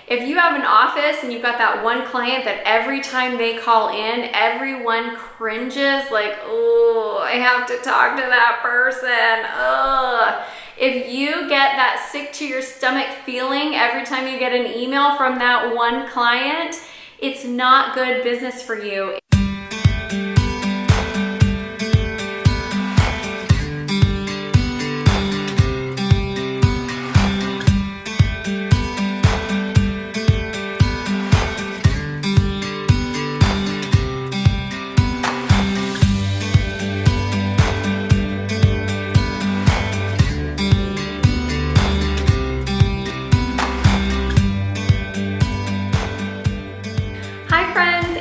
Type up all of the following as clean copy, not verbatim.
If you have an office and you've got that one client that every time they call in, everyone cringes like, oh, I have to talk to that person. Ugh. If you get that sick to your stomach feeling every time you get an email from that one client, it's not good business for you.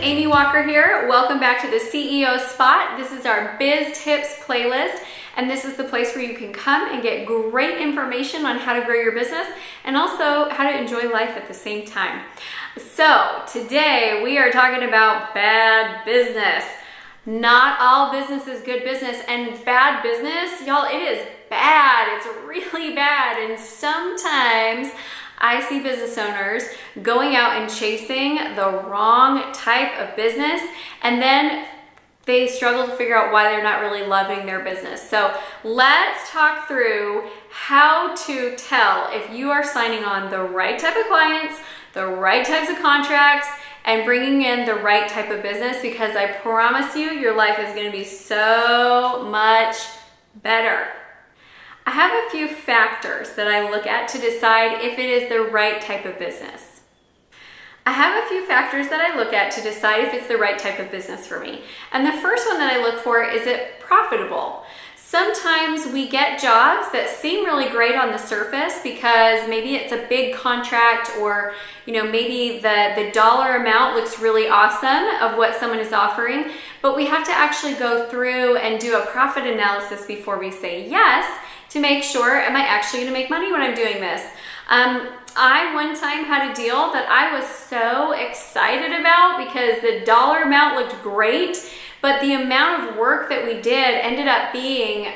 Amy Walker here. Welcome back to the CEO Spot. This is our Biz Tips playlist, and this is the place where you can come and get great information on how to grow your business and also how to enjoy life at the same time. So today we are talking about bad business. Not all business is good business, and bad business, y'all, it is bad. It's really bad, and sometimes I see business owners going out and chasing the wrong type of business, and then they struggle to figure out why they're not really loving their business. So let's talk through how to tell if you are signing on the right type of clients, the right types of contracts, and bringing in the right type of business, because I promise you, your life is going to be so much better. I have a few factors that I look at to decide if it is the right type of business. I have a few factors that I look at to decide if it's the right type of business for me. And the first one that I look for, is it profitable? Sometimes we get jobs that seem really great on the surface because maybe it's a big contract, or maybe the dollar amount looks really awesome of what someone is offering, but we have to actually go through and do a profit analysis before we say yes, to make sure, am I actually gonna make money when I'm doing this? I one time had a deal that I was so excited about because the dollar amount looked great, but the amount of work that we did ended up being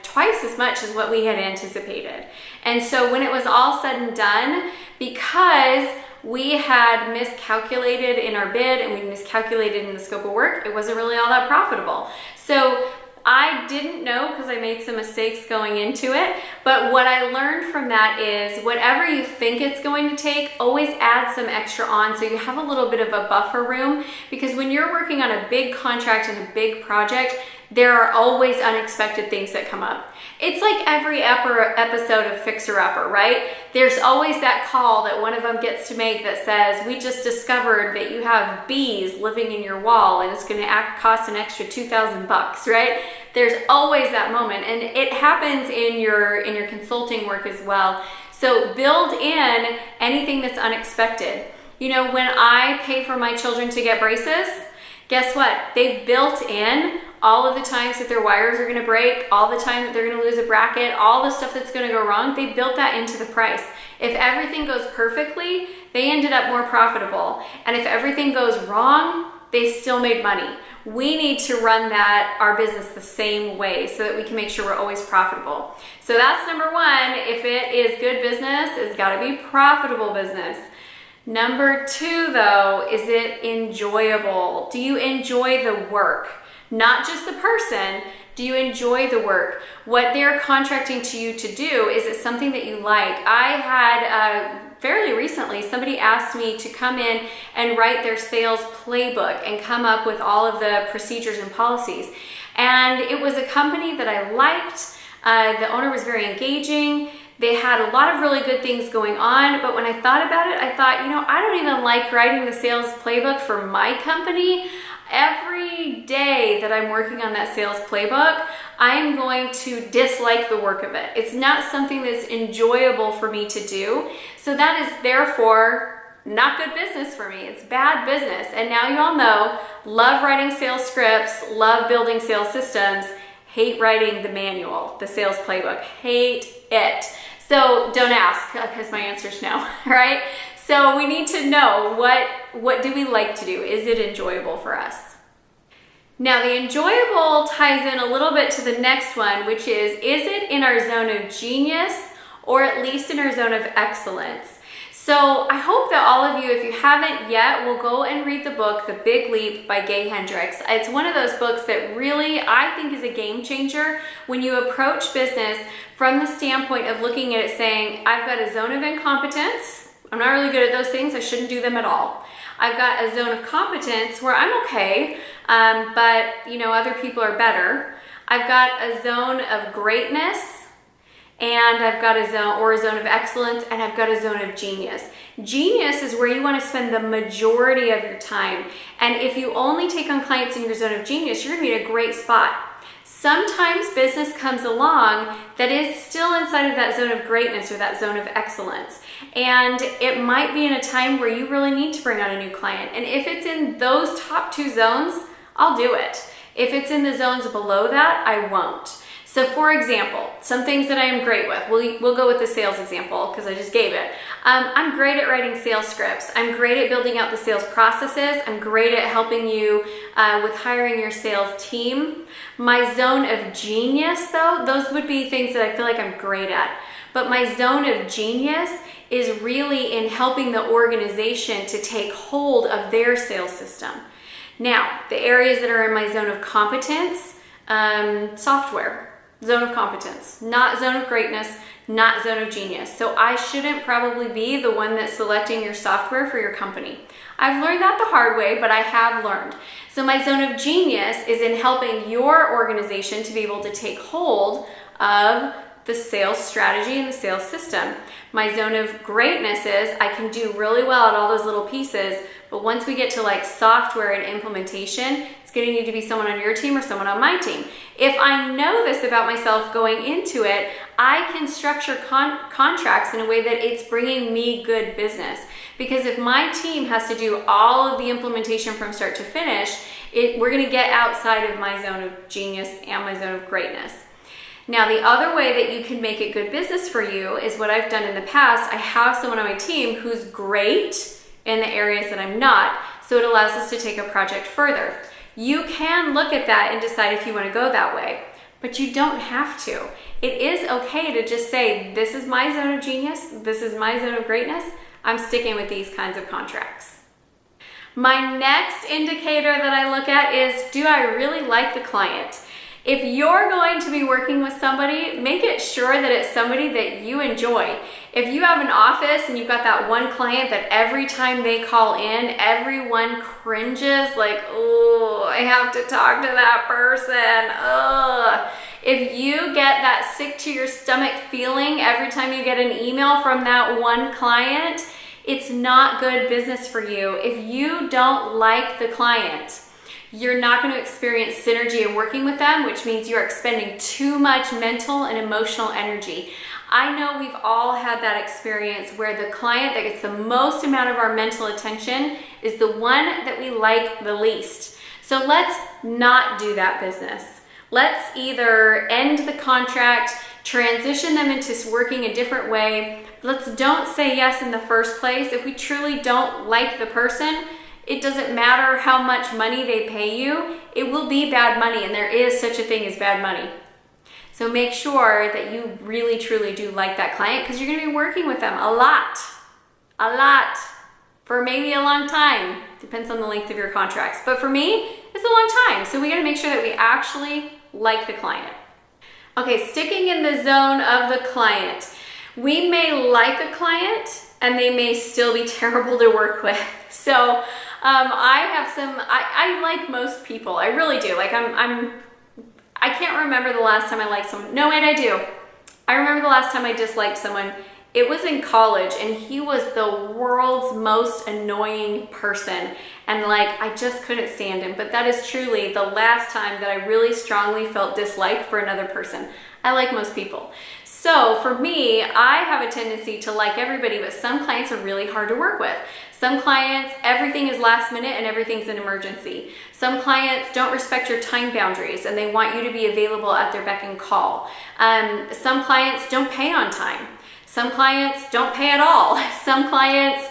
twice as much as what we had anticipated. And so when it was all said and done, because we had miscalculated in our bid and we miscalculated in the scope of work, it wasn't really all that profitable. So I didn't know, because I made some mistakes going into it, but what I learned from that is whatever you think it's going to take, always add some extra on so you have a little bit of a buffer room, because when you're working on a big contract and a big project, there are always unexpected things that come up. It's like every episode of Fixer Upper, right? There's always that call that one of them gets to make that says, we just discovered that you have bees living in your wall and it's gonna cost an extra $2,000, right? There's always that moment, and it happens in your consulting work as well. So build in anything that's unexpected. When I pay for my children to get braces, guess what? They've built in all of the times that their wires are gonna break, all the time that they're gonna lose a bracket, all the stuff that's gonna go wrong, they built that into the price. If everything goes perfectly, they ended up more profitable. And if everything goes wrong, they still made money. We need to run our business the same way so that we can make sure we're always profitable. So that's number one. If it is good business, it's gotta be profitable business. Number two, though, is it enjoyable? Do you enjoy the work? Not just the person. Do you enjoy the work? What they're contracting to you to do, is it something that you like? I had fairly recently, somebody asked me to come in and write their sales playbook and come up with all of the procedures and policies. And it was a company that I liked. The owner was very engaging. They had a lot of really good things going on, but when I thought about it, I thought, I don't even like writing the sales playbook for my company. Every day that I'm working on that sales playbook, I am going to dislike the work of it. It's not something that's enjoyable for me to do. So that is therefore not good business for me. It's bad business. And now you all know, love writing sales scripts, love building sales systems, hate writing the manual, the sales playbook, hate it. So don't ask, because my answer is no, right? So we need to know what do we like to do? Is it enjoyable for us? Now the enjoyable ties in a little bit to the next one, which is it in our zone of genius, or at least in our zone of excellence? So I hope that all of you, if you haven't yet, will go and read the book, The Big Leap by Gay Hendricks. It's one of those books that really, I think, is a game changer when you approach business from the standpoint of looking at it saying, I've got a zone of incompetence. I'm not really good at those things. I shouldn't do them at all. I've got a zone of competence where I'm okay, but other people are better. I've got a zone of greatness, and I've got a zone of excellence, and I've got a zone of genius. Genius is where you want to spend the majority of your time. And if you only take on clients in your zone of genius, you're going to be in a great spot. Sometimes business comes along that is still inside of that zone of greatness or that zone of excellence. And it might be in a time where you really need to bring on a new client. And if it's in those top two zones, I'll do it. If it's in the zones below that, I won't. So for example, some things that I am great with, we'll go with the sales example because I just gave it. I'm great at writing sales scripts. I'm great at building out the sales processes. I'm great at helping you with hiring your sales team. My zone of genius though, those would be things that I feel like I'm great at. But my zone of genius is really in helping the organization to take hold of their sales system. Now, the areas that are in my zone of competence, software. Zone of competence, not zone of greatness, not zone of genius. So I shouldn't probably be the one that's selecting your software for your company. I've learned that the hard way, but I have learned. So my zone of genius is in helping your organization to be able to take hold of the sales strategy and the sales system. My zone of greatness is I can do really well at all those little pieces, but once we get to like software and implementation, it's going to need to be someone on your team or someone on my team. If I know this about myself going into it, I can structure contracts in a way that it's bringing me good business. Because if my team has to do all of the implementation from start to finish, we're going to get outside of my zone of genius and my zone of greatness. Now, the other way that you can make it good business for you is what I've done in the past. I have someone on my team who's great in the areas that I'm not, so it allows us to take a project further. You can look at that and decide if you want to go that way, but you don't have to. It is okay to just say, this is my zone of genius, this is my zone of greatness, I'm sticking with these kinds of contracts. My next indicator that I look at is, do I really like the client? If you're going to be working with somebody, make it sure that it's somebody that you enjoy. If you have an office and you've got that one client that every time they call in, everyone cringes like, oh, I have to talk to that person. Ugh. If you get that sick to your stomach feeling every time you get an email from that one client, it's not good business for you. If you don't like the client, you're not going to experience synergy in working with them, which means you're expending too much mental and emotional energy. I know we've all had that experience where the client that gets the most amount of our mental attention is the one that we like the least. So let's not do that business. Let's either end the contract, transition them into working a different way. Don't say yes in the first place. If we truly don't like the person, it doesn't matter how much money they pay you, it will be bad money, and there is such a thing as bad money. So make sure that you really truly do like that client, because you're going to be working with them a lot, for maybe a long time. Depends on the length of your contracts. But for me, it's a long time. So we got to make sure that we actually like the client. Okay, sticking in the zone of the client. We may like a client and they may still be terrible to work with. So I like most people. I really do. Like I can't remember the last time I liked someone. No, wait, I do. I remember the last time I disliked someone. It was in college, and he was the world's most annoying person. And I just couldn't stand him. But that is truly the last time that I really strongly felt dislike for another person. I like most people. So for me, I have a tendency to like everybody, but some clients are really hard to work with. Some clients, everything is last minute and everything's an emergency. Some clients don't respect your time boundaries and they want you to be available at their beck and call. Some clients don't pay on time. Some clients don't pay at all. Some clients,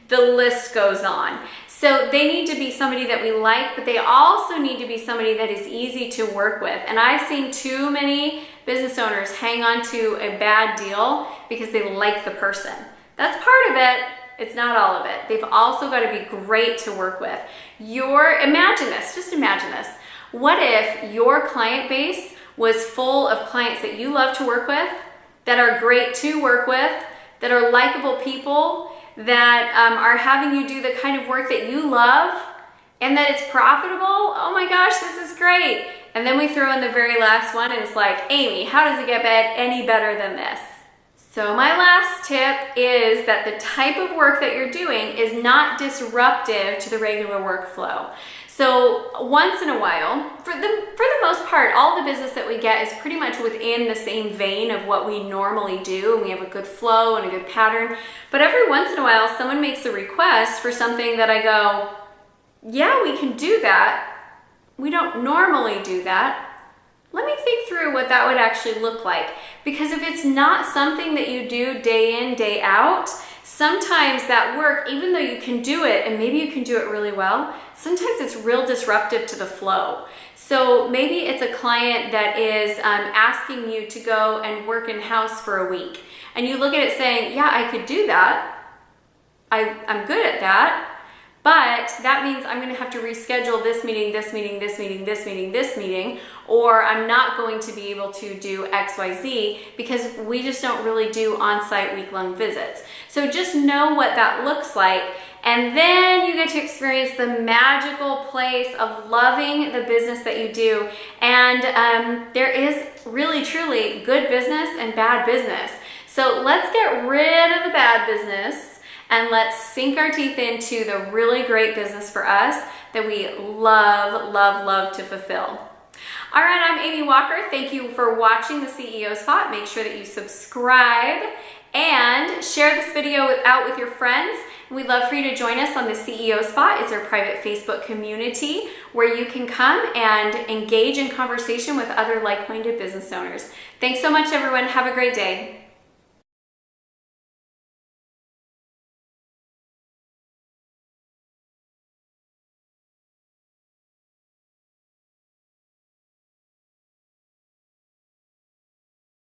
the list goes on. So they need to be somebody that we like, but they also need to be somebody that is easy to work with. And I've seen too many business owners hang on to a bad deal because they like the person. That's part of it, It's not all of it. They've also got to be great to work with. Imagine this, just imagine this. What if your client base was full of clients that you love to work with, that are great to work with, that are likable people, that are having you do the kind of work that you love, and that it's profitable? Oh my gosh, this is great. And then we throw in the very last one and it's like, Amy, how does it get any better than this? So my last tip is that the type of work that you're doing is not disruptive to the regular workflow. So once in a while, for the most part, all the business that we get is pretty much within the same vein of what we normally do, and we have a good flow and a good pattern. But every once in a while, someone makes a request for something that I go, yeah, we can do that. We don't normally do that. Let me think through what that would actually look like. Because if it's not something that you do day in, day out, sometimes that work, even though you can do it, and maybe you can do it really well, sometimes it's real disruptive to the flow. So maybe it's a client that is asking you to go and work in-house for a week. And you look at it saying, yeah, I could do that. I'm good at that. But that means I'm going to have to reschedule this meeting, this meeting, this meeting, this meeting, this meeting, or I'm not going to be able to do XYZ because we just don't really do on-site week-long visits. So just know what that looks like, and then you get to experience the magical place of loving the business that you do. And there is really, truly good business and bad business. So let's get rid of the bad business and let's sink our teeth into the really great business for us that we love, love, love to fulfill. All right, I'm Amy Walker. Thank you for watching the CEO Spot. Make sure that you subscribe and share this video out with your friends. We'd love for you to join us on the CEO Spot. It's our private Facebook community where you can come and engage in conversation with other like-minded business owners. Thanks so much, everyone. Have a great day.